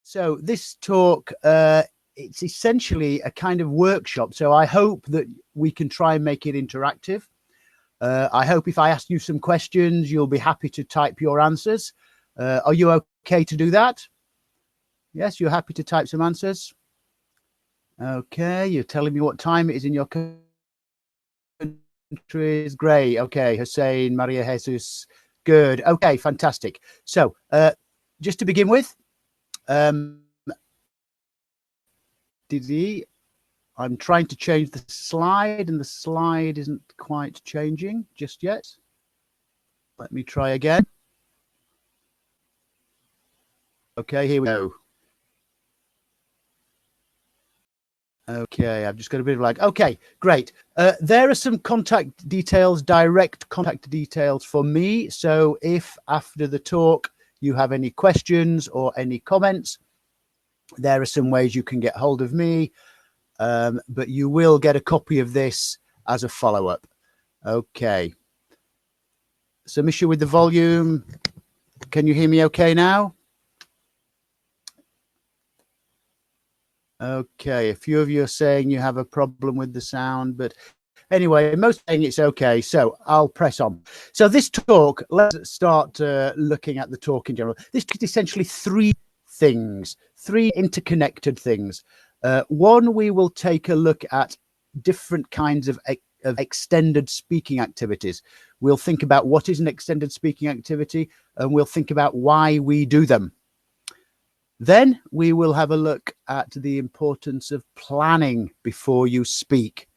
So this talk, it's essentially a kind of workshop. So I hope that we can try and make it interactive. I hope if I ask you some questions, you'll be happy to type your answers. Are you okay to do that? Yes, you're happy to type some answers? Okay, you're telling me what time it is in your country. Is great. Okay, Hussein, Maria Jesus. Good. Okay, fantastic. So just to begin with, Dizzy, I'm trying to change the slide and the slide isn't quite changing just yet. Let me try again. Okay, here we go. Okay, I've just got a bit of lag. Okay, great. There are some contact details, direct contact details for me. So if after the talk you have any questions or any comments, there are some ways you can get hold of me. But you will get a copy of this as a follow-up. Okay. Some issue with the volume. Can you hear me okay now? Okay, a few of you are saying you have a problem with the sound, but anyway, most saying it's okay. So I'll press on. So this talk, let's start looking at the talk in general. This is essentially three things, three interconnected things. One, we will take a look at different kinds of extended speaking activities. We'll think about what is an extended speaking activity, and we'll think about why we do them. Then we will have a look at the importance of planning before you speak.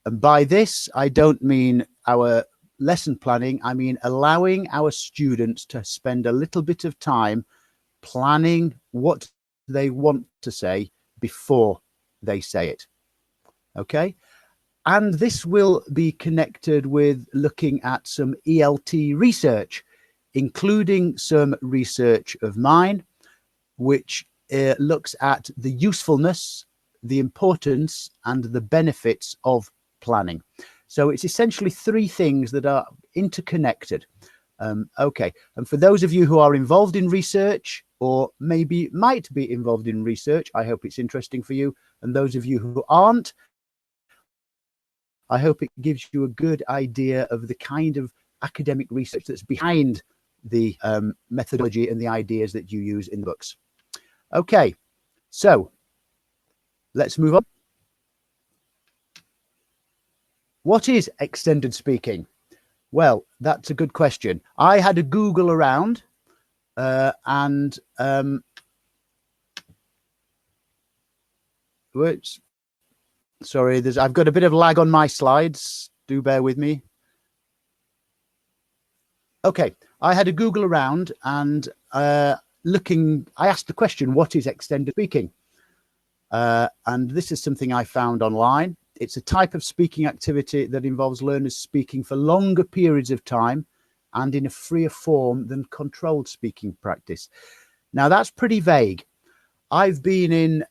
And by this, I don't mean our lesson planning. I mean allowing our students to spend a little bit of time planning what they want to say before they say it. Okay. And this will be connected with looking at some ELT research, including some research of mine, which looks at the usefulness, the importance, and the benefits of planning. So it's essentially three things that are interconnected. Okay, and for those of you who are involved in research or maybe might be involved in research, I hope it's interesting for you. And those of you who aren't, I hope it gives you a good idea of the kind of academic research that's behind the methodology and the ideas that you use in the books. Okay, so let's move on. What is extended speaking? Well, that's a good question. I had a Google around and sorry, I've got a bit of lag on my slides. Do bear with me. Okay, I had a Google around and I asked the question, what is extended speaking? And this is something I found online. It's a type of speaking activity that involves learners speaking for longer periods of time and in a freer form than controlled speaking practice. Now, that's pretty vague. I've been in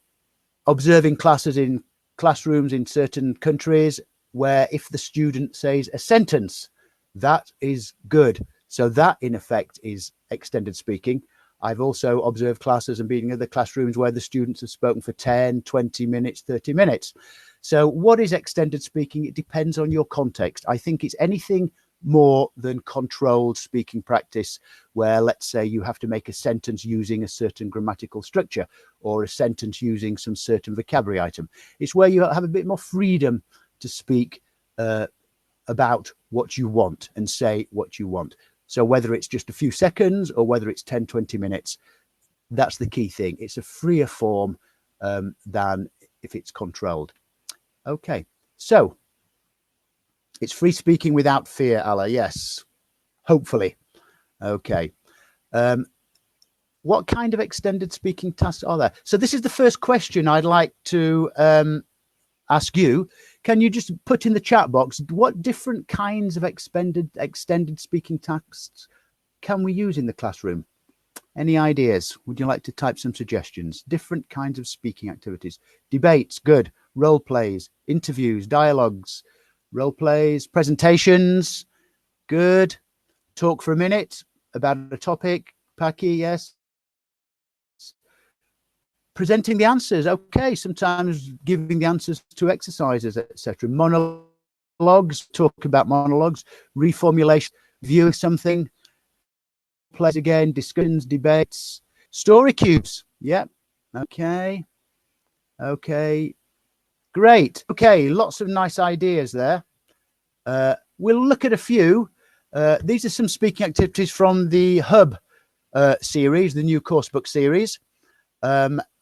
observing classes in classrooms in certain countries where if the student says a sentence, that is good. So that, in effect, is extended speaking. I've also observed classes and been in other classrooms where the students have spoken for 10, 20 minutes, 30 minutes. So what is extended speaking? It depends on your context. I think it's anything more than controlled speaking practice where, let's say, you have to make a sentence using a certain grammatical structure or a sentence using some certain vocabulary item. It's where you have a bit more freedom to speak about what you want and say what you want. So whether it's just a few seconds or whether it's 10, 20 minutes, that's the key thing. It's a freer form than if it's controlled. Okay, so it's free speaking without fear, Allah. Yes, hopefully. Okay. What kind of extended speaking tasks are there? So this is the first question I'd like to ask you. Can you just put in the chat box what different kinds of extended speaking tasks can we use in the classroom? Any ideas? Would you like to type some suggestions? Different kinds of speaking activities. Debates, good. Role plays, interviews, dialogues, role plays, presentations, good. Talk for a minute about a topic. Paki, yes. presenting the answers. Okay, sometimes giving the answers to exercises, etc. Monologues, talk about monologues, reformulation, viewing something, plays again, discussions, debates, story cubes. Yep. Okay. Okay. Great. Okay, lots of nice ideas there. We'll look at a few. These are some speaking activities from the Hub series, the new course book series.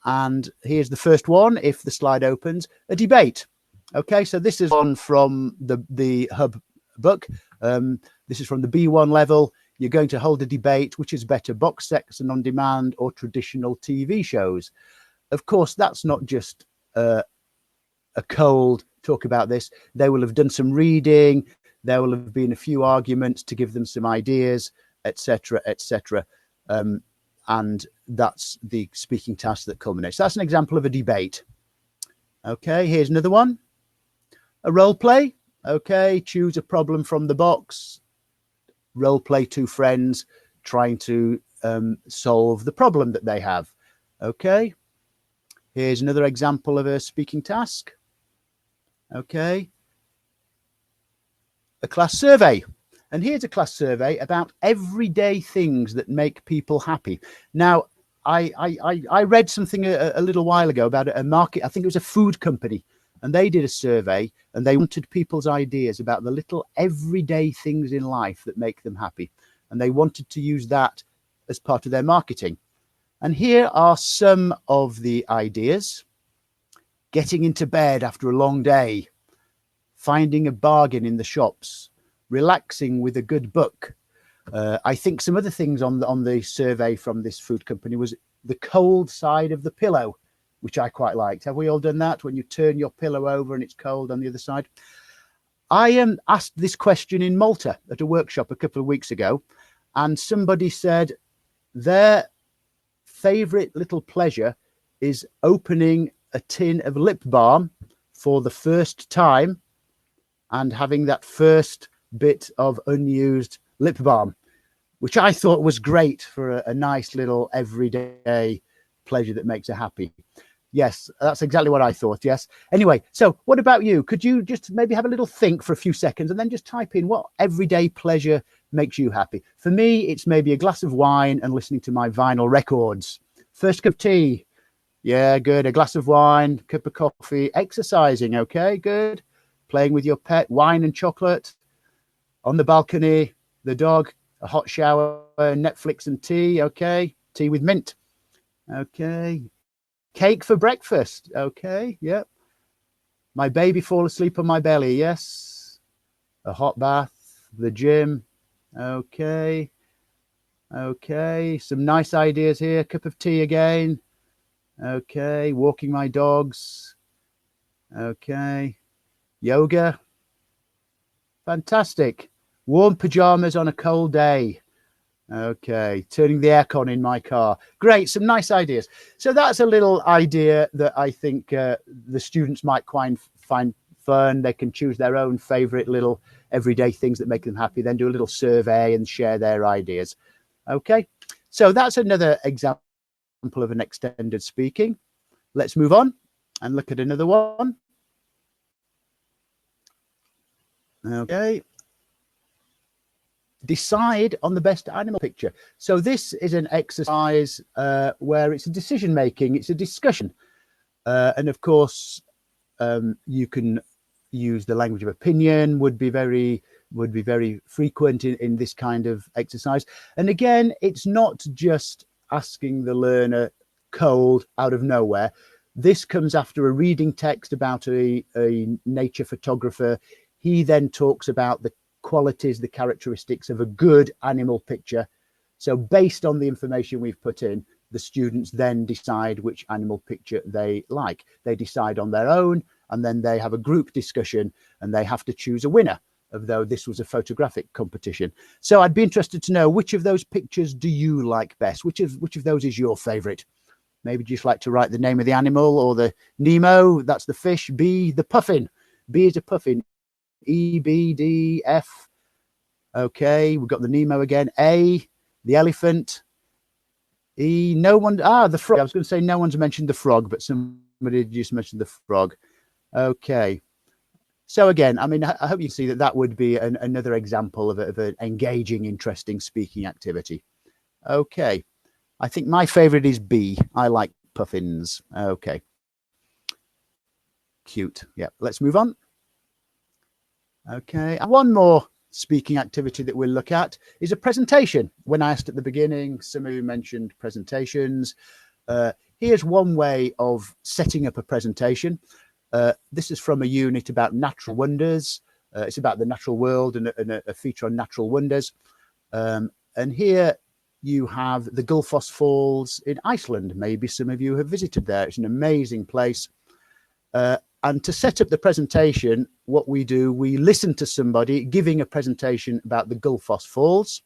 And here's the first one, if the slide opens, a debate. Okay, so this is one from the Hub book. This is from the B1 level. You're going to hold a debate, which is better, box sets and on demand or traditional TV shows. Of course, that's not just a cold talk about this. They will have done some reading. There will have been a few arguments to give them some ideas, etc., etc. And that's the speaking task that culminates. That's an example of a debate. Okay, here's another one. A role play. Okay, choose a problem from the box. Role play two friends trying to solve the problem that they have. Okay, here's another example of a speaking task. Okay, a class survey. And here's a class survey about everyday things that make people happy. Now, I read something a little while ago about a market, I think it was a food company, and they did a survey and they wanted people's ideas about the little everyday things in life that make them happy. And they wanted to use that as part of their marketing. And here are some of the ideas. Getting into bed after a long day, finding a bargain in the shops, relaxing with a good book. I think some other things on the survey from this food company was the cold side of the pillow, which I quite liked. Have we all done that, when you turn your pillow over and it's cold on the other side? I asked this question in Malta at a workshop a couple of weeks ago, and somebody said their favorite little pleasure is opening a tin of lip balm for the first time and having that first bit of unused lip balm, which I thought was great for a nice little everyday pleasure that makes her happy. Yes, that's exactly what I thought. Yes. Anyway, so what about you? Could you just maybe have a little think for a few seconds and then just type in what everyday pleasure makes you happy? For me, it's maybe a glass of wine and listening to my vinyl records. First cup of tea. Yeah, good. A glass of wine, cup of coffee, exercising. Okay, good. Playing with your pet, wine and chocolate. On the balcony, the dog, a hot shower, Netflix and tea. Okay, tea with mint. Okay. Cake for breakfast. Okay, yep. My baby fall asleep on my belly. Yes. A hot bath, the gym. Okay. Okay, some nice ideas here. Cup of tea again. Okay, walking my dogs. Okay, yoga. Fantastic. Warm pajamas on a cold day. Okay, turning the aircon in my car. Great, some nice ideas. So that's a little idea that I think the students might find fun. They can choose their own favorite little everyday things that make them happy, then do a little survey and share their ideas. Okay, so that's another example of an extended speaking. Let's move on and look at another one. Okay. Decide on the best animal picture. So this is an exercise where it's a decision making, it's a discussion. And of course, you can use the language of opinion, would be very frequent in this kind of exercise. And again, it's not just asking the learner cold out of nowhere. This comes after a reading text about a nature photographer. He then talks about the qualities, the characteristics of a good animal picture. So based on the information we've put in, the students then decide which animal picture they like. They decide on their own, and then they have a group discussion and they have to choose a winner, although this was a photographic competition. So I'd be interested to know, which of those pictures do you like best? Which of those is your favorite? Maybe just like to write the name of the animal, or the Nemo, that's the fish. B, the puffin. B is a puffin. E, B, D, F. Okay, we've got the Nemo again. A, the elephant. No one, the frog. I was going to say no one's mentioned the frog, but somebody just mentioned the frog. Okay. So again, I mean, I hope you see that that would be another example of an engaging, interesting speaking activity. Okay. I think my favorite is B. I like puffins. Okay. Cute. Yeah. Let's move on. Okay. And one more speaking activity that we'll look at is a presentation. When I asked at the beginning, some of you mentioned presentations. Here's one way of setting up a presentation. This is from a unit about natural wonders. It's about the natural world and a feature on natural wonders. And here you have the Gullfoss Falls in Iceland. Maybe some of you have visited there. It's an amazing place. And to set up the presentation, what we do, we listen to somebody giving a presentation about the Gullfoss Falls.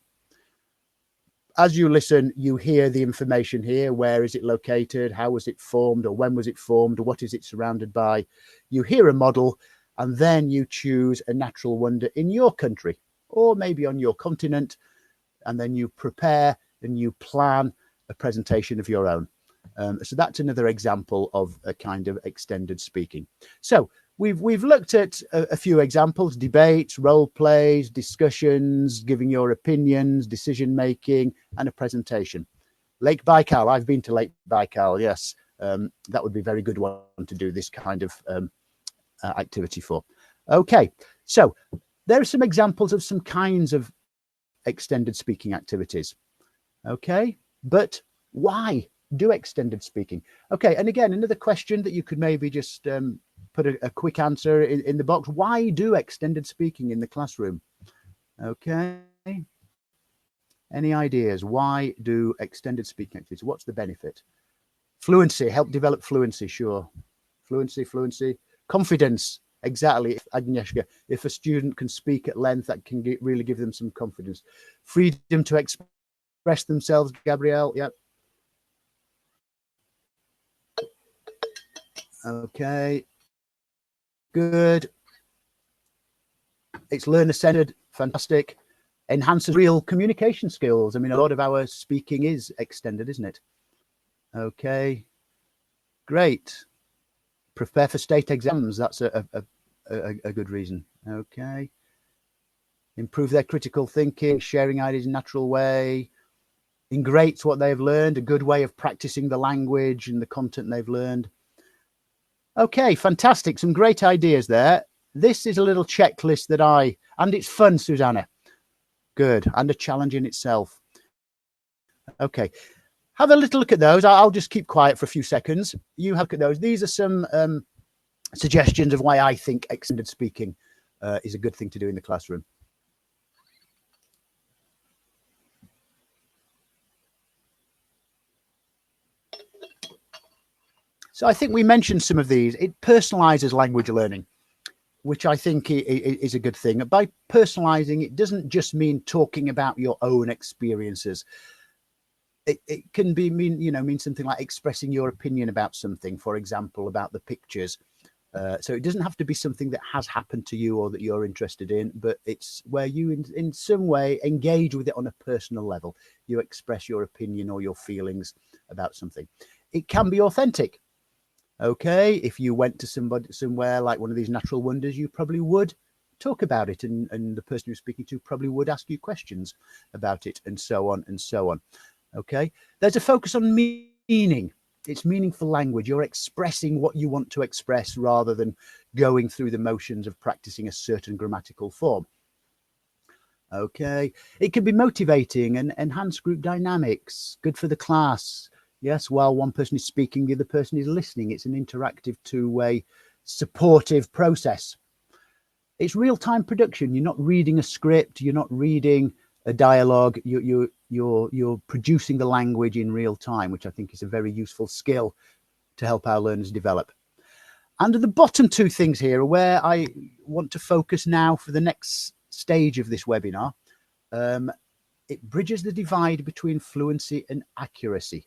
As you listen, you hear the information here. Where is it located? How was it formed? Or when was it formed? Or what is it surrounded by? You hear a model, and then you choose a natural wonder in your country, or maybe on your continent, and then you prepare and you plan a presentation of your own. So that's another example of a kind of extended speaking. So we've looked at a few examples: debates, role plays, discussions, giving your opinions, decision making, and a presentation. Lake Baikal. I've been to Lake Baikal. Yes, that would be a very good one to do this kind of activity for. Okay, so there are some examples of some kinds of extended speaking activities. Okay, but why do extended speaking? Okay, and again, another question that you could maybe just put a quick answer in the box. Why do extended speaking in the classroom? Okay, any ideas? Why do extended speaking activities? What's the benefit? Fluency, help develop fluency, sure. Fluency. Confidence, exactly, Agnieszka. If a student can speak at length, that can really give them some confidence. Freedom to express themselves, Gabrielle, yep. Okay, good. It's learner-centered, fantastic. Enhances real communication skills. I mean, a lot of our speaking is extended, isn't it? Okay, great. Prepare for state exams. That's a good reason. Okay. Improve their critical thinking, sharing ideas in a natural way. Ingrates what they've learned, a good way of practicing the language and the content they've learned. Okay, fantastic. Some great ideas there. This is a little checklist that and it's fun, Susanna. Good. And a challenge in itself. Okay. Have a little look at those. I'll just keep quiet for a few seconds. You have a look at those. These are some suggestions of why I think extended speaking is a good thing to do in the classroom. So I think we mentioned some of these. It personalizes language learning, which I think is a good thing. By personalizing, it doesn't just mean talking about your own experiences. It can mean something like expressing your opinion about something, for example, about the pictures. So it doesn't have to be something that has happened to you or that you're interested in, but it's where you in some way engage with it on a personal level. You express your opinion or your feelings about something. It can be authentic. Okay, if you went to somewhere like one of these natural wonders, you probably would talk about it, and the person you're speaking to probably would ask you questions about it, and so on and so on. Okay, there's a focus on meaning. It's meaningful language. You're expressing what you want to express rather than going through the motions of practicing a certain grammatical form. Okay, it can be motivating and enhance group dynamics, good for the class. Yes, while one person is speaking, the other person is listening. It's an interactive, two-way, supportive process. It's real-time production. You're not reading a script. You're not reading a dialogue. You're producing the language in real time, which I think is a very useful skill to help our learners develop. And the bottom two things here are where I want to focus now for the next stage of this webinar. It bridges the divide between fluency and accuracy.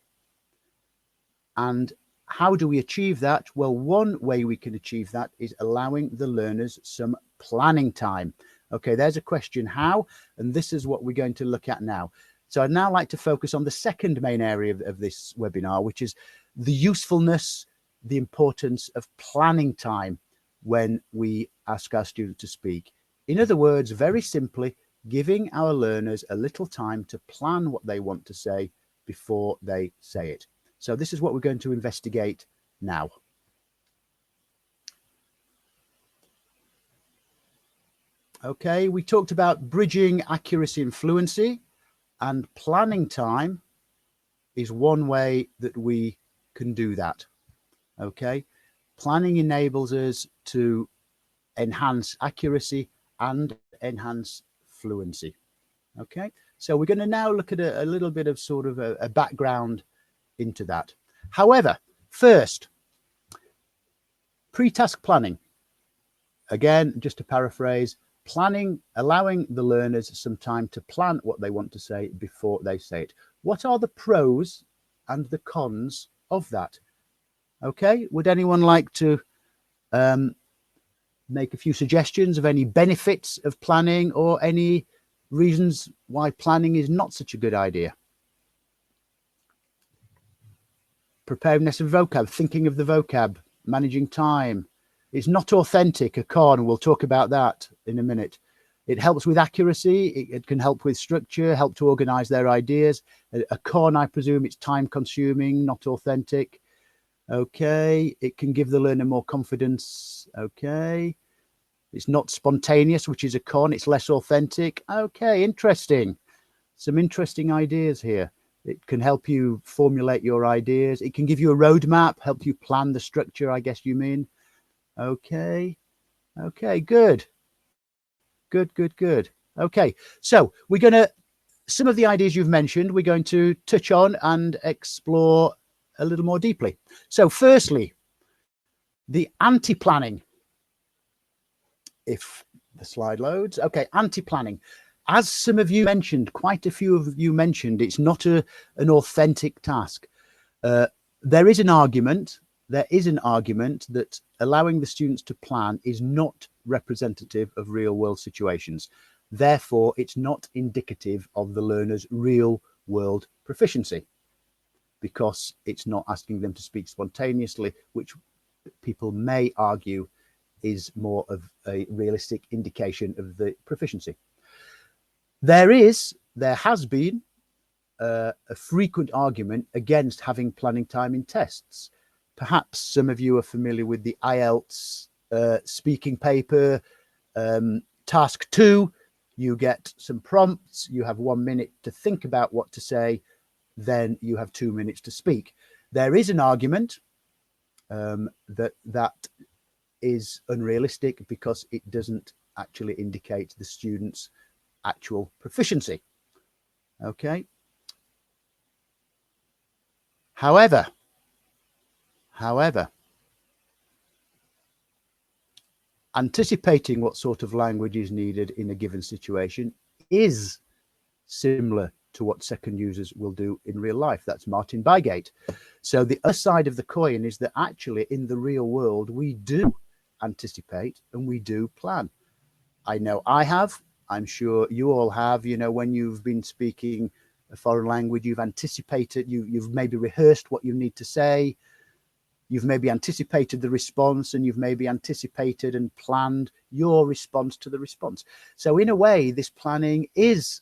And how do we achieve that? Well, one way we can achieve that is allowing the learners some planning time. Okay, there's a question, how? And this is what we're going to look at now. So I'd now like to focus on the second main area of this webinar, which is the usefulness, the importance of planning time when we ask our students to speak. In other words, very simply, giving our learners a little time to plan what they want to say before they say it. So this is what we're going to investigate now. Okay, we talked about bridging accuracy and fluency, and planning time is one way that we can do that. Okay, planning enables us to enhance accuracy and enhance fluency. Okay, so we're going to now look at a little bit of sort of a background into that. However, first, pre-task planning. Again, just to paraphrase, planning, allowing the learners some time to plan what they want to say before they say it. What are the pros and the cons of that? Okay, would anyone like to make a few suggestions of any benefits of planning or any reasons why planning is not such a good idea? Preparedness of vocab, thinking of the vocab, managing time. It's not authentic, a con. We'll talk about that in a minute. It helps with accuracy. It can help with structure, help to organize their ideas. A con, I presume, it's time consuming, not authentic. Okay. It can give the learner more confidence. Okay. It's not spontaneous, which is a con. It's less authentic. Okay. Interesting. Some interesting ideas here. It can help you formulate your ideas. It can give you a roadmap, help you plan the structure, I guess you mean. Okay. Okay, good. Good. Okay, so we're going to, some of the ideas you've mentioned, we're going to touch on and explore a little more deeply. So firstly, the ante-planning. If the slide loads. Okay, ante-planning. As some of you mentioned, quite a few of you mentioned, it's not an authentic task. There is an argument that allowing the students to plan is not representative of real world situations. Therefore, it's not indicative of the learner's real world proficiency, because it's not asking them to speak spontaneously, which people may argue is more of a realistic indication of the proficiency. There has been a frequent argument against having planning time in tests. Perhaps some of you are familiar with the IELTS speaking paper, task 2. You get some prompts, you have 1 minute to think about what to say, then you have 2 minutes to speak. There is an argument that is unrealistic because it doesn't actually indicate the student's actual proficiency. Okay. However, anticipating what sort of language is needed in a given situation is similar to what second users will do in real life. That's Martin Bygate. So the other side of the coin is that actually in the real world, we do anticipate and we do plan. I know I have. I'm sure you all have. You know, when you've been speaking a foreign language, you've anticipated, you've maybe rehearsed what you need to say. You've maybe anticipated the response, and you've maybe anticipated and planned your response to the response. So in a way, this planning is,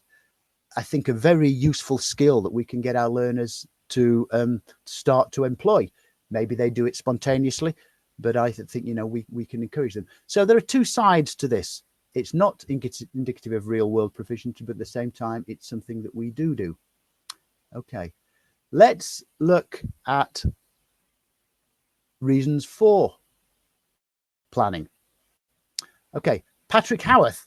I think, a very useful skill that we can get our learners to start to employ. Maybe they do it spontaneously, but I think, you know, we can encourage them. So there are two sides to this. It's not indicative of real world proficiency, but at the same time, it's something that we do. Okay, let's look at reasons for planning. Okay, Patrick Howarth.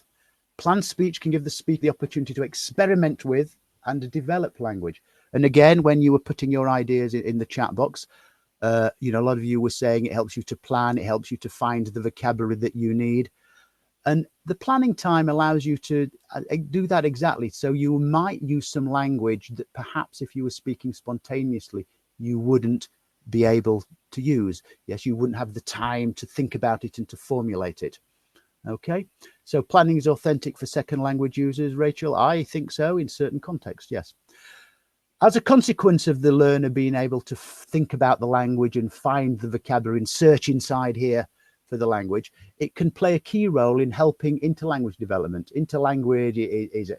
Planned speech can give the speaker the opportunity to experiment with and develop language. And again, when you were putting your ideas in the chat box, you know, a lot of you were saying it helps you to plan, it helps you to find the vocabulary that you need. And the planning time allows you to do that exactly. So you might use some language that perhaps if you were speaking spontaneously, you wouldn't be able to use. Yes, you wouldn't have the time to think about it and to formulate it. Okay, so planning is authentic for second language users, Rachel. I think so in certain contexts, yes. As a consequence of the learner being able to think about the language and find the vocabulary and search inside here for the language, it can play a key role in helping interlanguage development. Interlanguage is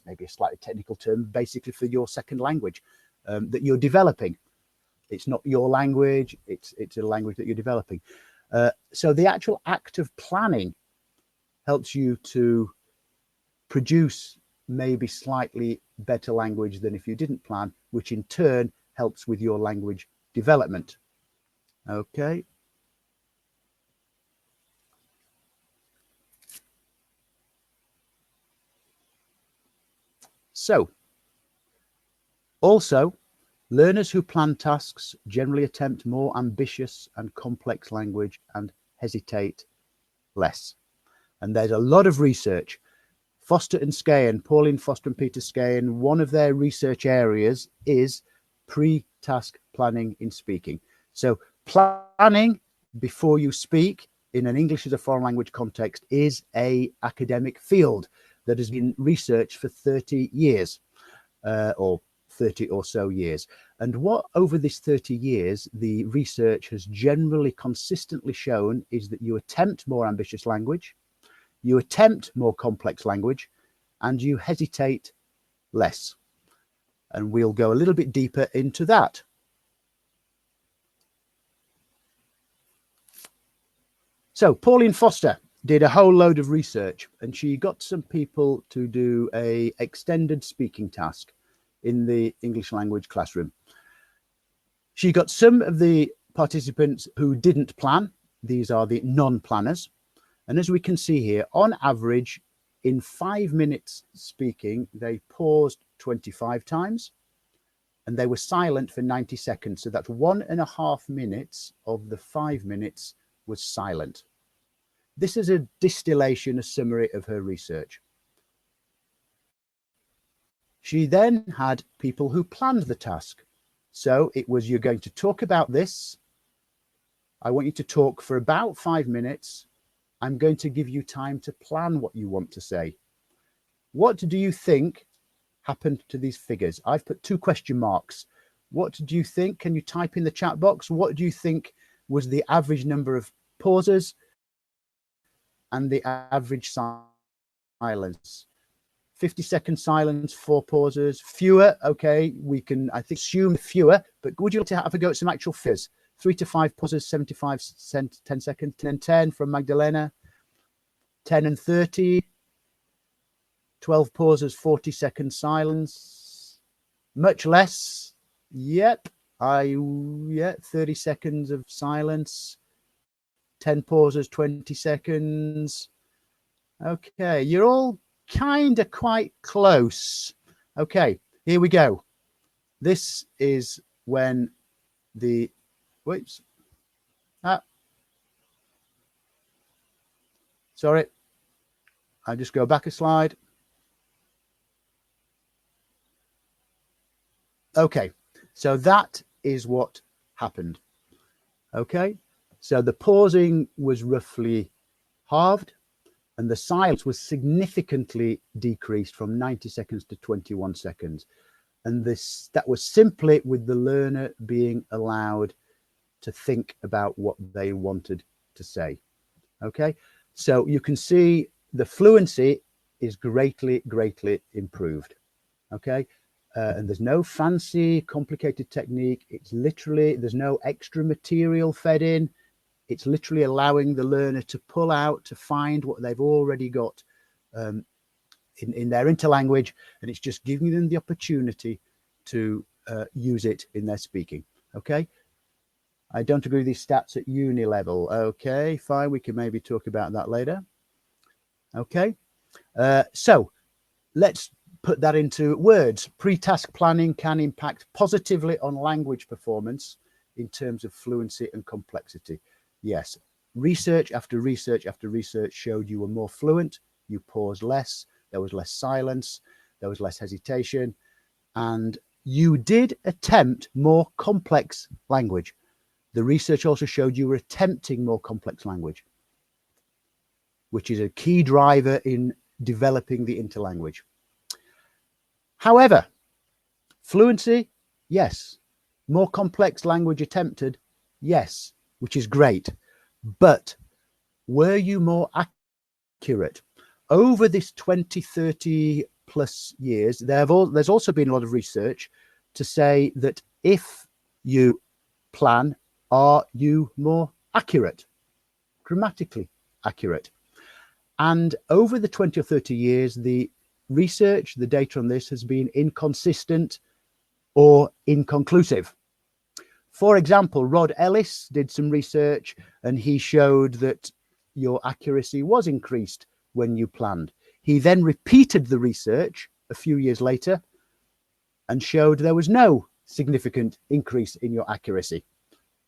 maybe a slightly technical term, basically for your second language that you're developing. It's not your language, it's a language that you're developing. So the actual act of planning helps you to produce maybe slightly better language than if you didn't plan, which in turn helps with your language development. Okay. So, also, learners who plan tasks generally attempt more ambitious and complex language and hesitate less. And there's a lot of research. Foster and Scahan, Pauline Foster and Peter Scahan, one of their research areas is pre-task planning in speaking. So planning before you speak in an English as a foreign language context is an academic field that has been researched for 30 years or 30 or so years. And what over this 30 years, the research has generally consistently shown is that you attempt more ambitious language, you attempt more complex language, and you hesitate less. And we'll go a little bit deeper into that. So Pauline Foster did a whole load of research, and she got some people to do an extended speaking task in the English language classroom. She got some of the participants who didn't plan. These are the non-planners. And as we can see here, on average, in 5 minutes speaking, they paused 25 times and they were silent for 90 seconds. So that's 1.5 minutes of the 5 minutes was silent. This is a distillation, a summary of her research. She then had people who planned the task. So it was, you're going to talk about this. I want you to talk for about 5 minutes. I'm going to give you time to plan what you want to say. What do you think happened to these figures? I've put 2 question marks. What do you think? Can you type in the chat box? What do you think was the average number of pauses and the average silence? 50-second silence, 4 pauses, fewer. Okay, we can, I think, assume fewer, but would you like to have a go at some actual figures? 3 to 5 pauses, 75, 10 seconds, 10 and 10 from Magdalena, 10 and 30, 12 pauses, 40-second silence, much less. Yep, 30 seconds of silence, 10 pauses, 20 seconds. Okay, you're all kind of quite close. Okay, here we go. This is when the sorry, I just go back a slide. Okay, so that is what happened. Okay, so the pausing was roughly halved and the silence was significantly decreased from 90 seconds to 21 seconds. And that was simply with the learner being allowed to think about what they wanted to say. Okay, so you can see the fluency is greatly improved. Okay, and there's no fancy complicated technique. It's literally, there's no extra material fed in. It's literally allowing the learner to pull out, to find what they've already got in their interlanguage, and it's just giving them the opportunity to use it in their speaking. Okay, I don't agree with these stats at uni level. Okay, fine, we can maybe talk about that later. Okay, so let's put that into words. Pre-task planning can impact positively on language performance in terms of fluency and complexity. Yes, research after research after research showed you were more fluent, you paused less, there was less silence, there was less hesitation, and you did attempt more complex language. The research also showed you were attempting more complex language, which is a key driver in developing the interlanguage. However, Fluency, yes. More complex language attempted, yes, which is great. But were you more accurate? Over this 20, 30 plus years, there's also been a lot of research to say that if you plan, are you more accurate, grammatically accurate? And over the 20 or 30 years, the research, the data on this has been inconsistent or inconclusive. For example, Rod Ellis did some research and he showed that your accuracy was increased when you planned. He then repeated the research a few years later and showed there was no significant increase in your accuracy.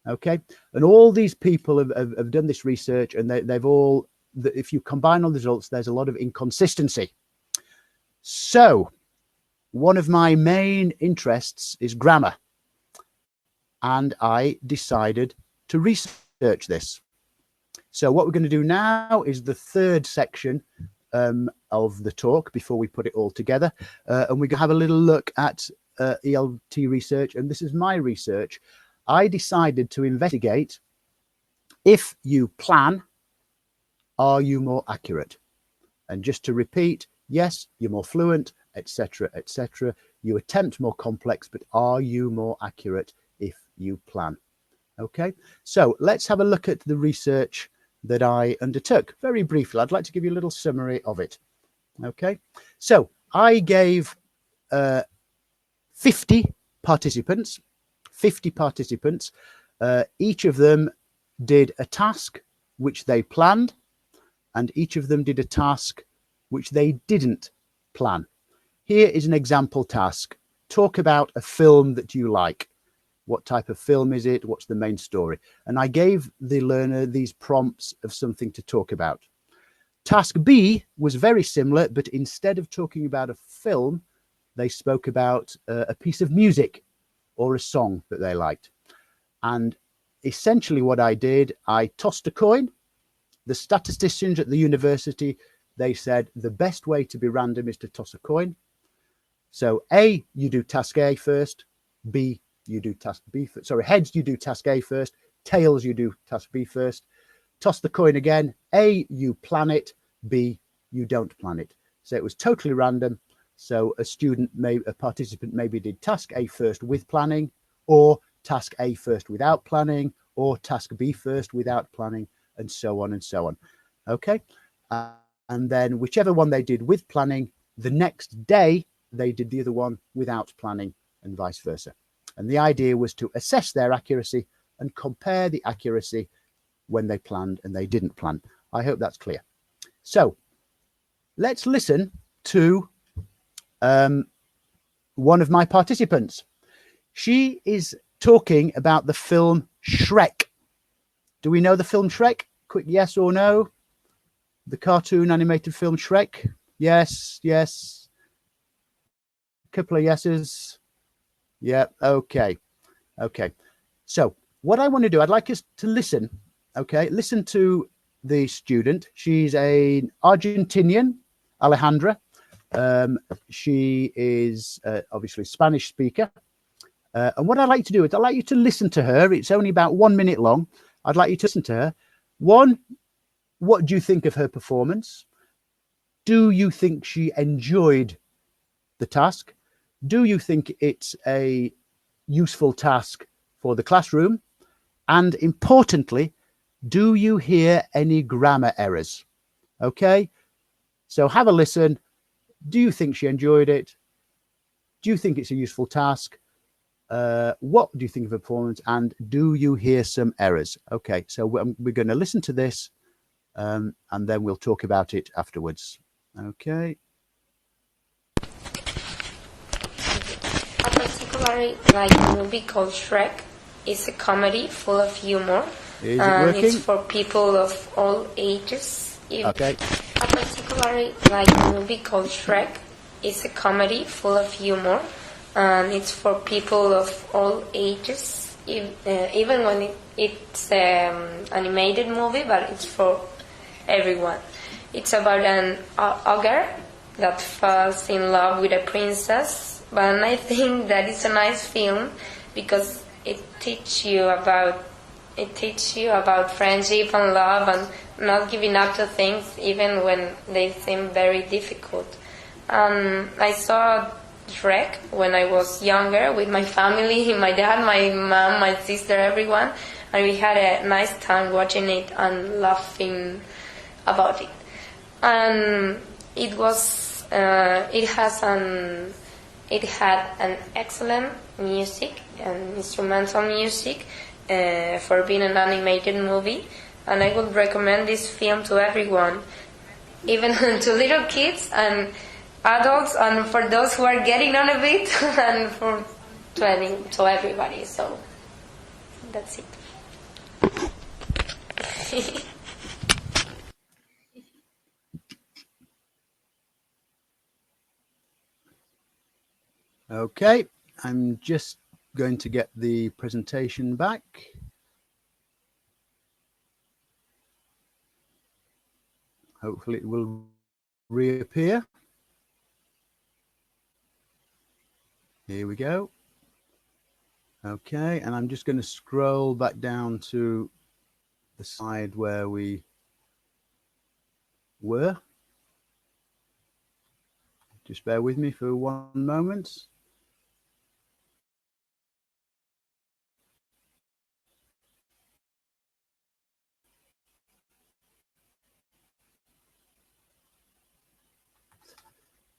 Okay, and all these people have done this research, and they've all, if you combine all the results, there's a lot of inconsistency. So one of my main interests is grammar, and I decided to research this. So what we're going to do now is the third section of the talk before we put it all together, and we're going to have a little look at ELT research, and this is my research. I decided to investigate, if you plan, are you more accurate? And just to repeat, yes, you're more fluent, etc., etc. You attempt more complex, but are you more accurate if you plan? Okay, so let's have a look at the research that I undertook very briefly. I'd like to give you a little summary of it. Okay, so I gave 50 participants. Each of them did a task which they planned, and each of them did a task which they didn't plan. Here is an example task. Talk about a film that you like. What type of film is it? What's the main story? And I gave the learner these prompts of something to talk about. Task B was very similar, but instead of talking about a film, they spoke about a piece of music or a song that they liked. And essentially what I did, I tossed a coin. The statisticians at the university, they said the best way to be random is to toss a coin. So A, you do task A first. B, you do task B first. Sorry, heads, you do task A first. Tails, you do task B first. Toss the coin again. A, you plan it. B, you don't plan it. So it was totally random. So a participant maybe did task A first with planning, or task A first without planning, or task B first without planning, and so on and so on. Okay. And then whichever one they did with planning, the next day they did the other one without planning, and vice versa. And the idea was to assess their accuracy and compare the accuracy when they planned and they didn't plan. I hope that's clear. So let's listen to one of my participants. She is talking about the film Shrek. Do we know the film Shrek? Quick yes or no? The cartoon animated film Shrek? Yes, yes. A couple of yeses. Yeah, okay. Okay. So what I want to do, I'd like us to listen. Okay, listen to the student. She's an Argentinian, Alejandra. She is obviously a Spanish speaker. And what I'd like to do is I'd like you to listen to her. It's only about 1 minute long. I'd like you to listen to her. One, what do you think of her performance? Do you think she enjoyed the task? Do you think it's a useful task for the classroom? And importantly, do you hear any grammar errors? Okay, so have a listen. Do you think she enjoyed it? Do you think it's a useful task? What do you think of her performance? And do you hear some errors? Okay, so we're going to listen to this and then we'll talk about it afterwards. Okay. I particularly like a movie called Shrek. It's a comedy full of humor. Is it working? It's for people of all ages. Okay. I particularly like a movie called Shrek. It's a comedy full of humor. It's for people of all ages, even when it's an animated movie, but it's for everyone. It's about an ogre that falls in love with a princess but I think that it's a nice film because it teaches you about friendship and love and not giving up to things even when they seem very difficult. I saw Shrek when I was younger with my family, my dad, my mom, my sister, everyone, and we had a nice time watching it and laughing about it. And it had an excellent music and instrumental music for being an animated movie, and I would recommend this film to everyone, even to little kids and adults, and for those who are getting on a bit, and to everybody. So that's it. Okay, I'm just going to get the presentation back. Hopefully it will reappear. Here we go. Okay, and I'm just going to scroll back down to the side where we were. Just bear with me for one moment.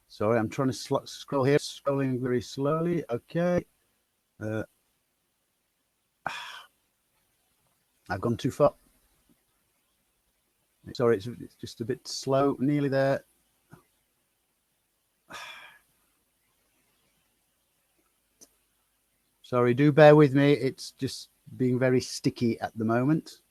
Sorry, I'm trying to scroll here, scrolling very slowly. Okay. I've gone too far. Sorry, it's just a bit slow. Nearly there. Sorry, do bear with me. It's just being very sticky at the moment.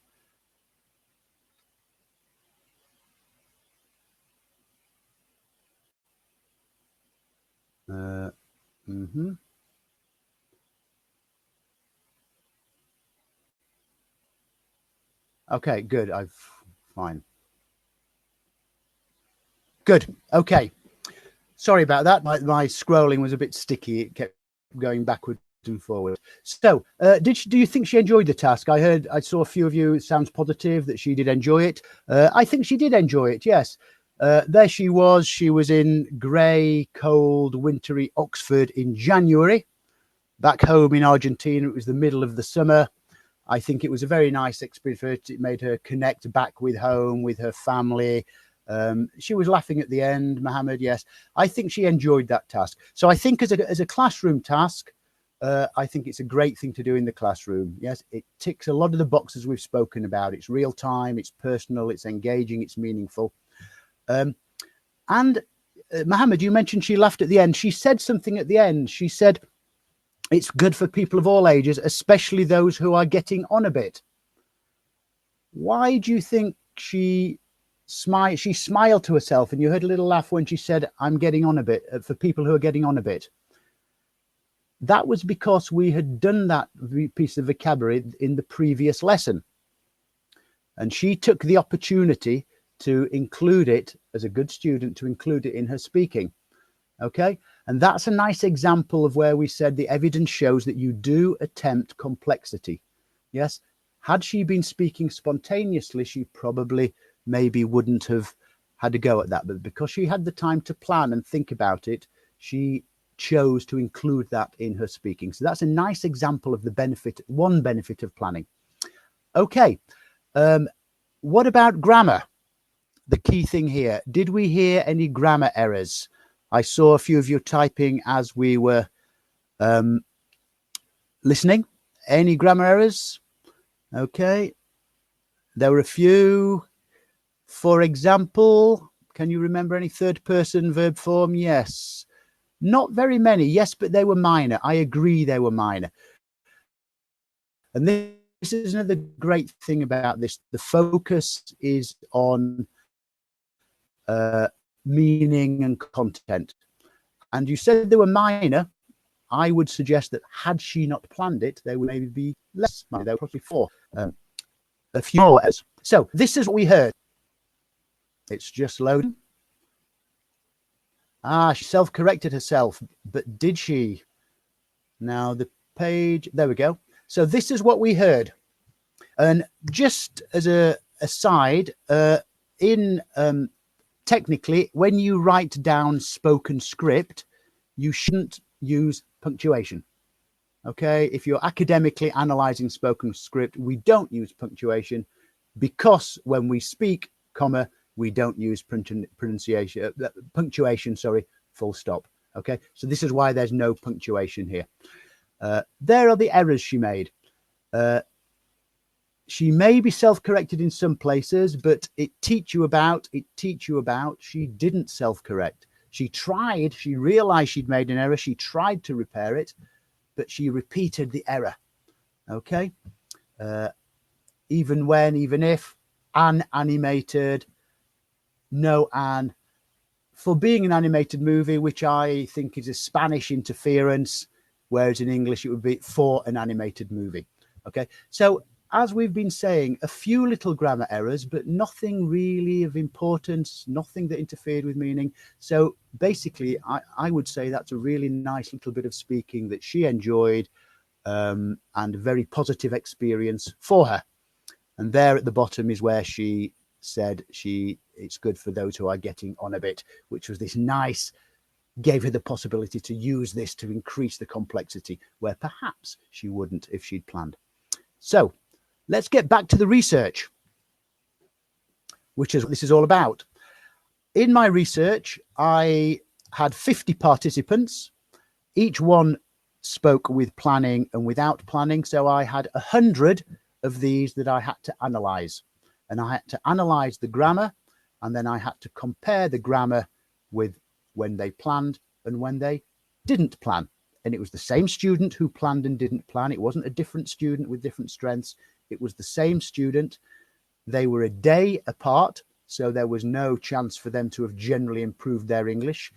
Okay, good. Fine. Good. Okay. Sorry about that. My scrolling was a bit sticky. It kept going backwards and forward. So, do you think she enjoyed the task? I saw a few of you. It sounds positive that she did enjoy it. I think she did enjoy it. Yes. There she was. She was in grey, cold, wintry Oxford in January. Back home in Argentina, it was the middle of the summer. I think it was a very nice experience. It made her connect back with home, with her family. She was laughing at the end, Mohammed. Yes, I think she enjoyed that task. So I think as a classroom task, I think it's a great thing to do in the classroom. Yes, it ticks a lot of the boxes we've spoken about. It's real time, it's personal, it's engaging, it's meaningful. And Mohammed, you mentioned she laughed at the end. She said something at the end. She said, it's good for people of all ages, especially those who are getting on a bit. Why do you think she smiled to herself, and you heard a little laugh when she said, I'm getting on a bit, for people who are getting on a bit? That was because we had done that piece of vocabulary in the previous lesson. And she took the opportunity to include it, as a good student, to include it in her speaking. Okay, and that's a nice example of where we said the evidence shows that you do attempt complexity. Yes, had she been speaking spontaneously, she probably maybe wouldn't have had a go at that. But because she had the time to plan and think about it, she chose to include that in her speaking. So that's a nice example of the benefit, one benefit of planning. Okay, what about grammar? The key thing here, did we hear any grammar errors? I saw a few of you typing as we were listening. Any grammar errors? Okay. There were a few. For example, can you remember any third person verb form? Yes. Not very many. Yes, but they were minor. I agree they were minor. And this is another great thing about this. The focus is on meaning and content. And you said they were minor. I would suggest that had she not planned it, they would maybe be less minor. They were probably four, a few more letters. So this is what we heard. It's just loading. She self-corrected herself, but did she? Now the page, there we go. So this is what we heard. And just as a aside, technically, when you write down spoken script, you shouldn't use punctuation. Okay, if you're academically analyzing spoken script, we don't use punctuation because when we speak, comma, we don't use punctuation, sorry, full stop. Okay, so this is why there's no punctuation here. There are the errors she made. She may be self-corrected in some places, but it teach you about she didn't self-correct. She tried, she realized she'd made an error. She tried to repair it, but she repeated the error. Okay. Even when, even if, an animated, no an. For being an animated movie, which I think is a Spanish interference, whereas in English it would be for an animated movie. Okay. So as we've been saying, a few little grammar errors, but nothing really of importance, nothing that interfered with meaning. So basically, I would say that's a really nice little bit of speaking that she enjoyed, and a very positive experience for her. And there at the bottom is where she said it's good for those who are getting on a bit, which was this nice, gave her the possibility to use this to increase the complexity where perhaps she wouldn't if she'd planned. So let's get back to the research, which is what this is all about. In my research, I had 50 participants. Each one spoke with planning and without planning. So I had 100 of these that I had to analyze. And I had to analyze the grammar, and then I had to compare the grammar with when they planned and when they didn't plan. And it was the same student who planned and didn't plan. It wasn't a different student with different strengths. It was the same student. They were a day apart, so there was no chance for them to have generally improved their English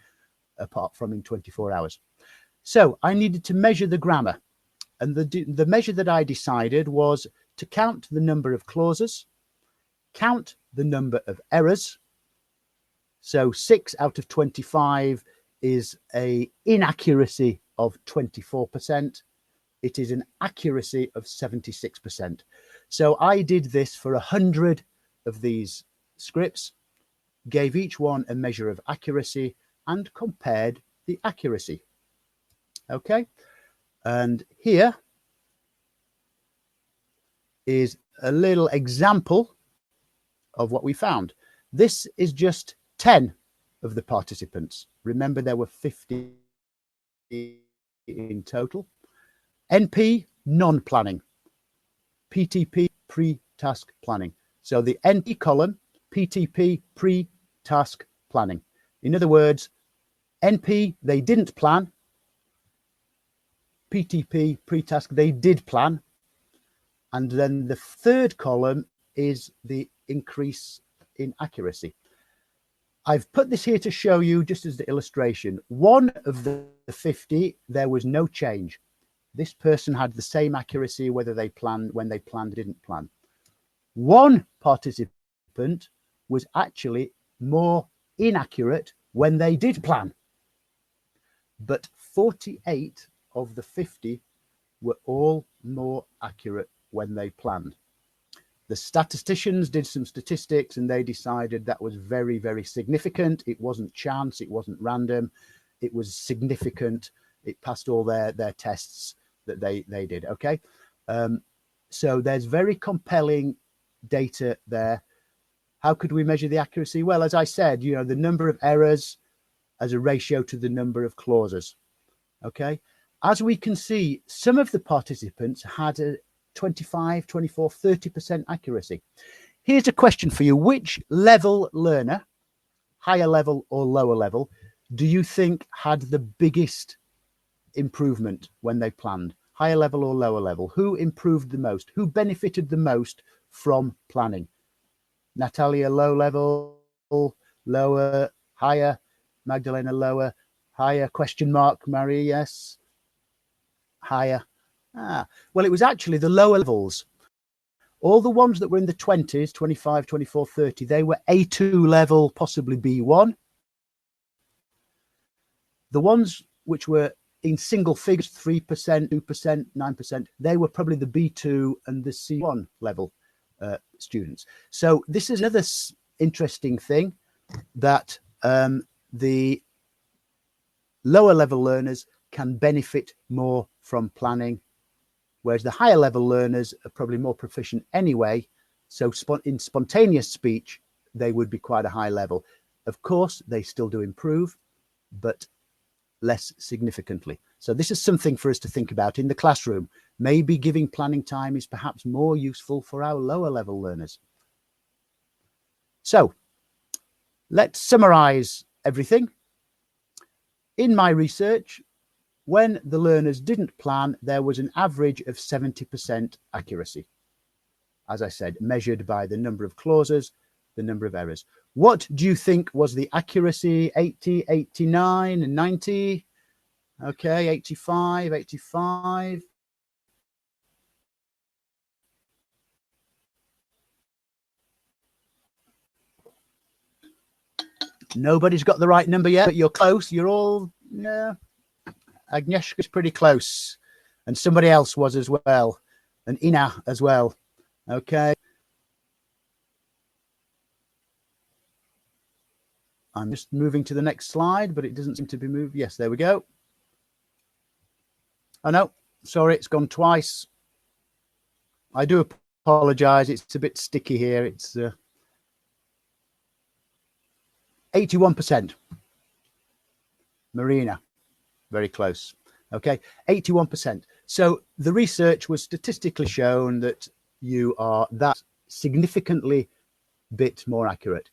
apart from in 24 hours. So I needed to measure the grammar. And the measure that I decided was to count the number of clauses, count the number of errors. So 6 out of 25 is an inaccuracy of 24%. It is an accuracy of 76%. So I did this for 100 of these scripts, gave each one a measure of accuracy and compared the accuracy. Okay. And here is a little example of what we found. This is just 10 of the participants. Remember, there were 50 in total. NP, non-planning. PTP, pre-task planning. So the NP column, PTP, pre-task planning. In other words, NP, they didn't plan. PTP, pre-task, they did plan. And then the third column is the increase in accuracy. I've put this here to show you just as the illustration. One of the 50, there was no change. This person had the same accuracy whether they planned, when they planned, didn't plan. One participant was actually more inaccurate when they did plan. But 48 of the 50 were all more accurate when they planned. The statisticians did some statistics and they decided that was very, very significant. It wasn't chance, it wasn't random, it was significant. It passed all their tests that they did. Okay. So there's very compelling data there. How could we measure the accuracy? Well, as I said, you know, the number of errors as a ratio to the number of clauses. Okay. As we can see, some of the participants had a 25, 24, 30% accuracy. Here's a question for you. Which level learner, higher level or lower level, do you think had the biggest improvement when they planned? Higher level or lower level? Who improved the most? Who benefited the most from planning? Natalia, low level, lower, higher. Magdalena, lower, higher, question mark. Marie, yes, higher. Well, it was actually the lower levels. All the ones that were in the 20s, 25, 24, 30, they were A2 level, possibly B1. The ones which were in single figures, 3%, 2%, 9%, they were probably the B2 and the C1 level students. So this is another interesting thing, that the lower level learners can benefit more from planning, whereas the higher level learners are probably more proficient anyway. So in spontaneous speech, they would be quite a high level. Of course, they still do improve, but less significantly. So this is something for us to think about in the classroom. Maybe giving planning time is perhaps more useful for our lower level learners. So let's summarize everything. In my research, when the learners didn't plan, there was an average of 70% accuracy. As I said, measured by the number of clauses, the number of errors. What do you think was the accuracy? 80, 89, and 90? Okay, 85, 85. Nobody's got the right number yet, but you're close. You're all, yeah. Agnieszka's pretty close. And somebody else was as well. And Ina as well. Okay. I'm just moving to the next slide, but it doesn't seem to be moved. Yes, there we go. Oh, no, sorry, it's gone twice. I do apologize. It's a bit sticky here. It's 81%. Marina, very close. Okay, 81%. So the research was statistically shown that you are that significantly bit more accurate.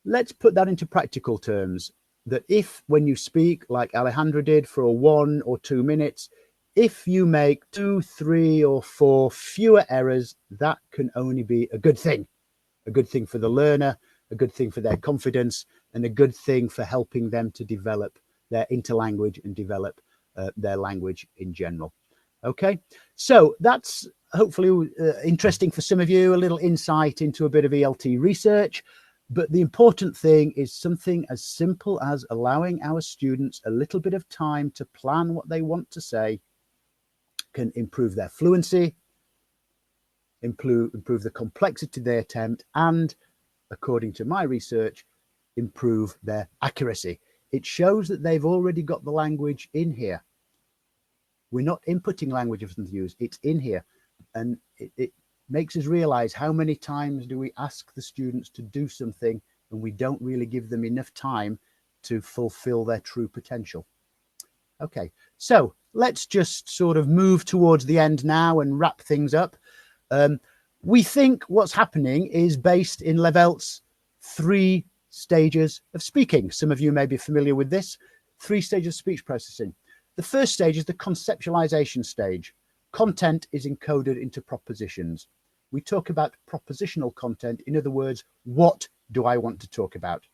Let's put that into practical terms, that if when you speak, like Alejandra did, for 1 or 2 minutes, if you make 2, 3, or 4 fewer errors, that can only be a good thing for the learner, a good thing for their confidence, and a good thing for helping them to develop their interlanguage and develop their language in general. Okay, so that's hopefully interesting for some of you, a little insight into a bit of ELT research. But the important thing is something as simple as allowing our students a little bit of time to plan what they want to say can improve their fluency, improve the complexity they attempt, and, according to my research, improve their accuracy. It shows that they've already got the language in here. We're not inputting language for them to use, it's in here. And it makes us realize how many times do we ask the students to do something and we don't really give them enough time to fulfill their true potential. Okay, so let's just sort of move towards the end now and wrap things up. We think what's happening is based in Levelt's 3 stages of speaking. Some of you may be familiar with this. 3 stages of speech processing. The first stage is the conceptualization stage. Content is encoded into propositions. We talk about propositional content. In other words, what do I want to talk about?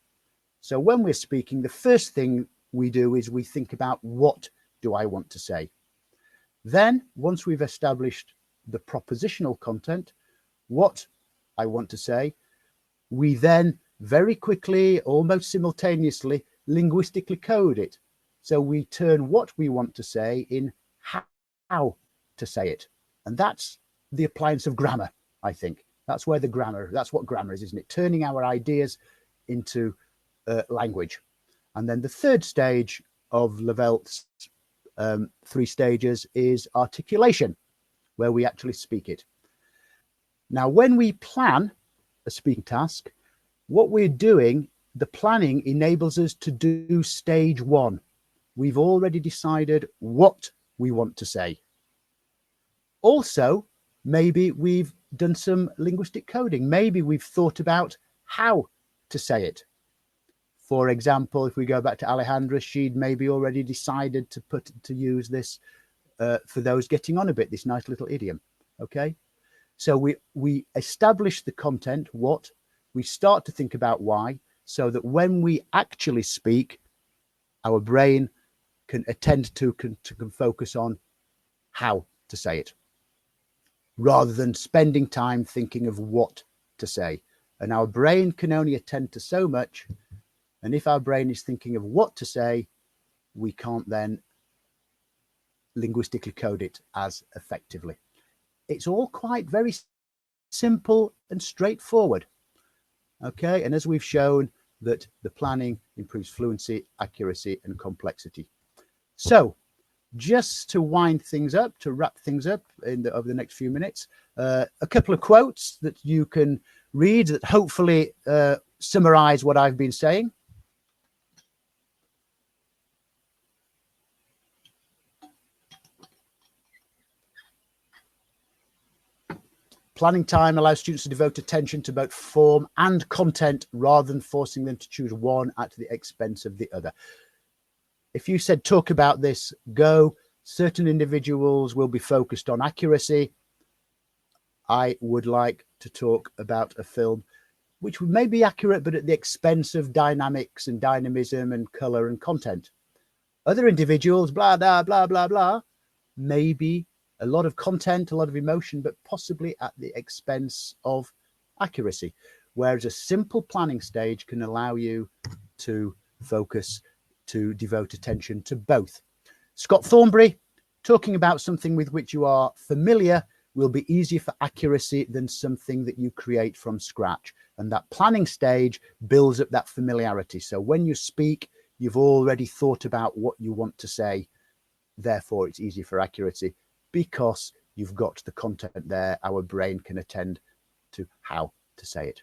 So when we're speaking, the first thing we do is we think about what do I want to say. Then, once we've established the propositional content, what I want to say, we then very quickly, almost simultaneously, linguistically code it. So we turn what we want to say in how to say it. And that's the appliance of grammar, I think. That's where the grammar, that's what grammar is, isn't it? Turning our ideas into language. And then the third stage of Levelt's 3 stages is articulation, where we actually speak it. Now, when we plan a speaking task, what we're doing, the planning enables us to do stage 1. We've already decided what we want to say. Also, maybe we've done some linguistic coding. Maybe we've thought about how to say it. For example, if we go back to Alejandra, she'd maybe already decided to use this for those getting on a bit, this nice little idiom. Okay, so we establish the content, what, we start to think about why, so that when we actually speak, our brain can attend to, can focus on how to say it, rather than spending time thinking of what to say. And our brain can only attend to so much. And if our brain is thinking of what to say, we can't then linguistically code it as effectively. It's all quite very simple and straightforward. Okay, and as we've shown, that the planning improves fluency, accuracy, and complexity. So, just to wind things up, to wrap things up over the next few minutes, a couple of quotes that you can read that hopefully summarize what I've been saying. Planning time allows students to devote attention to both form and content rather than forcing them to choose one at the expense of the other. If you said talk about this, go, certain individuals will be focused on accuracy. I would like to talk about a film which may be accurate, but at the expense of dynamics and dynamism and color and content. Other individuals, blah, blah, blah, blah, blah, maybe a lot of content, a lot of emotion, but possibly at the expense of accuracy. Whereas a simple planning stage can allow you to focus, to devote attention to both. Scott Thornbury, talking about something with which you are familiar will be easier for accuracy than something that you create from scratch. And that planning stage builds up that familiarity. So when you speak, you've already thought about what you want to say. Therefore, it's easier for accuracy because you've got the content there. Our brain can attend to how to say it.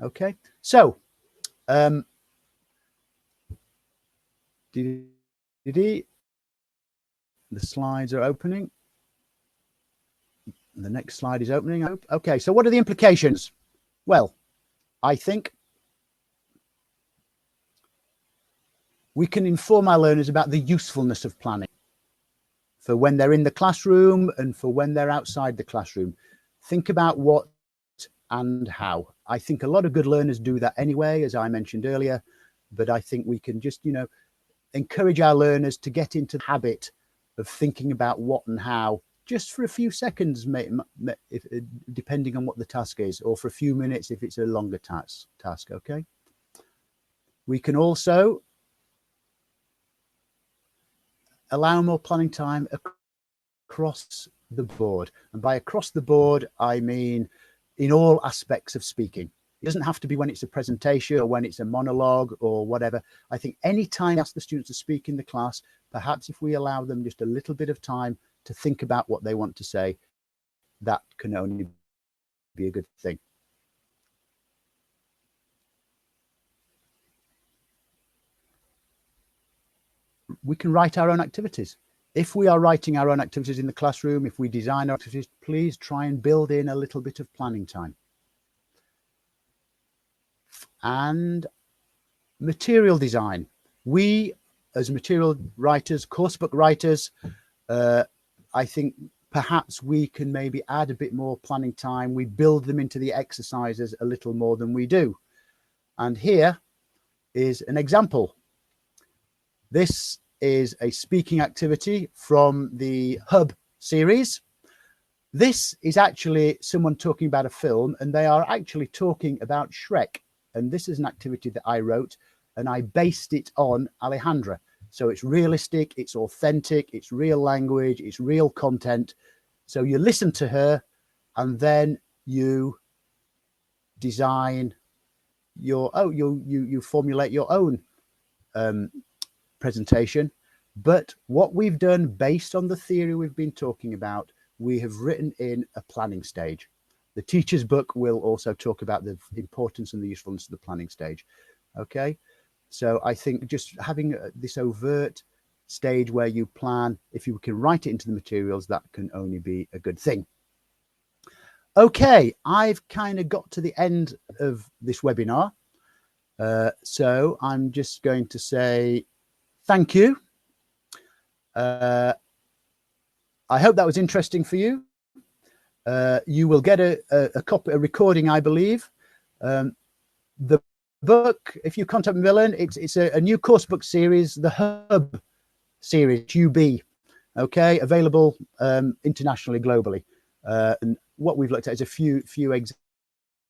Okay, so the slides are opening. The next slide is opening. Okay, so what are the implications? Well, I think we can inform our learners about the usefulness of planning for when they're in the classroom and for when they're outside the classroom. Think about what and how. I think a lot of good learners do that anyway, as I mentioned earlier, but I think we can just, encourage our learners to get into the habit of thinking about what and how, just for a few seconds, depending on what the task is, or for a few minutes if it's a longer task, okay? We can also allow more planning time across the board. And by across the board, I mean in all aspects of speaking. It doesn't have to be when it's a presentation or when it's a monologue or whatever. I think any time I ask the students to speak in the class, perhaps if we allow them just a little bit of time to think about what they want to say, that can only be a good thing. We can write our own activities. If we are writing our own activities in the classroom, if we design our activities, please try and build in a little bit of planning time. And material design. We, as material writers, coursebook writers, I think perhaps we can maybe add a bit more planning time. We build them into the exercises a little more than we do. And here is an example. This is a speaking activity from the Hub series. This is actually someone talking about a film, and they are actually talking about Shrek. And this is an activity that I wrote, and I based it on Alejandra. So it's realistic, it's authentic, it's real language, it's real content. So you listen to her, and then you design your own, you formulate your own presentation. But what we've done based on the theory we've been talking about, we have written in a planning stage. The teacher's book will also talk about the importance and the usefulness of the planning stage. Okay, so I think just having this overt stage where you plan, if you can write it into the materials, that can only be a good thing. Okay, I've kind of got to the end of this webinar. So I'm just going to say thank you. I hope that was interesting for you. You will get a recording, I believe. The book, if you contact Macmillan, it's a new course book series, the Hub series, UB, okay, available internationally, globally. And what we've looked at is a few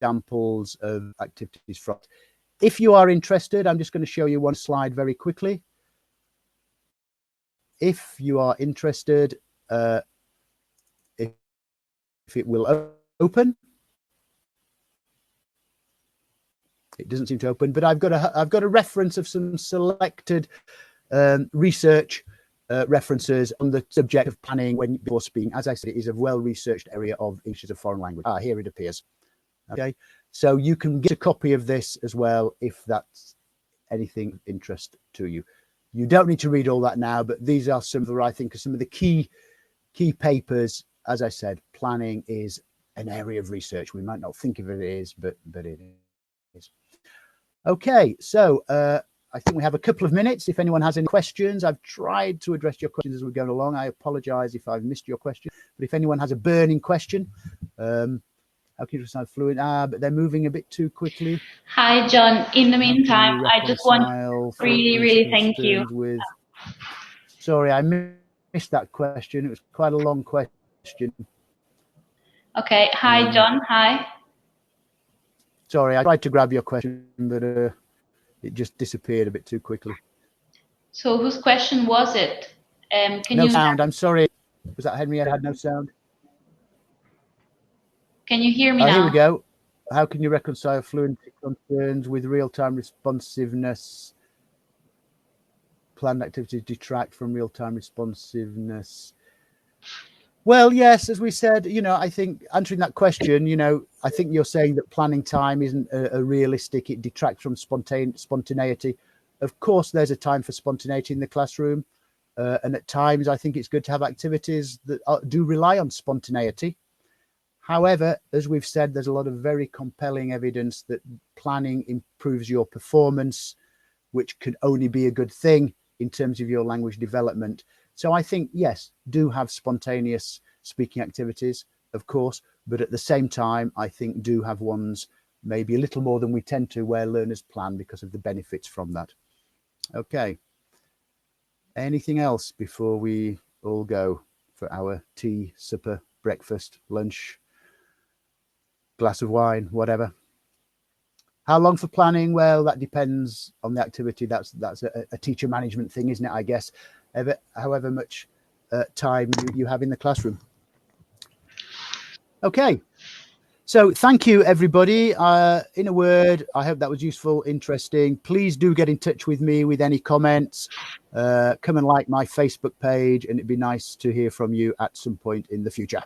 examples of activities from. If you are interested, I'm just going to show you one slide very quickly. if you are interested, if it will open. It doesn't seem to open, but I've got a reference of some selected research references on the subject of planning when before speaking. As I said, it is a well-researched area of English as a foreign language. Here it appears. Okay, so you can get a copy of this as well if that's anything of interest to you. You don't need to read all that now, but these are some of the, I think, are some of the key papers. As I said, planning is an area of research. We might not think of it as, but it is. Okay, so I think we have a couple of minutes. If anyone has any questions, I've tried to address your questions as we're going along. I apologize if I've missed your question, but if anyone has a burning question, how can you sound fluent? But they're moving a bit too quickly. Hi, John. In the meantime, I just want to really thank you. Sorry, I missed that question. It was quite a long question. Okay. Hi, John. Hi. Sorry, I tried to grab your question, but it just disappeared a bit too quickly. So whose question was it? No sound. I'm sorry. Was that Henrietta had no sound? Can you hear me now? Here we go. How can you reconcile fluency concerns with real-time responsiveness? Planned activities detract from real-time responsiveness. Well, yes, as we said, I think answering that question, I think you're saying that planning time isn't a realistic, it detracts from spontaneity. Of course, there's a time for spontaneity in the classroom. And at times, I think it's good to have activities that do rely on spontaneity. However, as we've said, there's a lot of very compelling evidence that planning improves your performance, which can only be a good thing in terms of your language development. So I think, yes, do have spontaneous speaking activities, of course, but at the same time, I think do have ones maybe a little more than we tend to where learners plan because of the benefits from that. Okay. Anything else before we all go for our tea, supper, breakfast, lunch, glass of wine, whatever? How long for planning? Well, that depends on the activity. That's a teacher management thing, isn't it? I guess, however much time you have in the classroom. Okay. So thank you, everybody. In a word, I hope that was useful, interesting. Please do get in touch with me with any comments. Come and like my Facebook page, and it'd be nice to hear from you at some point in the future.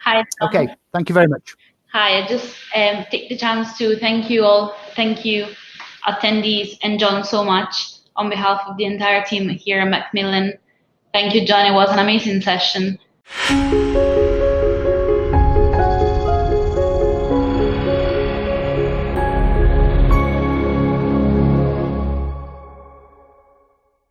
Hi, John. Okay. Thank you very much. Hi, I just take the chance to thank you all. Thank you, attendees, and John so much on behalf of the entire team here at Macmillan. Thank you, John. It was an amazing session.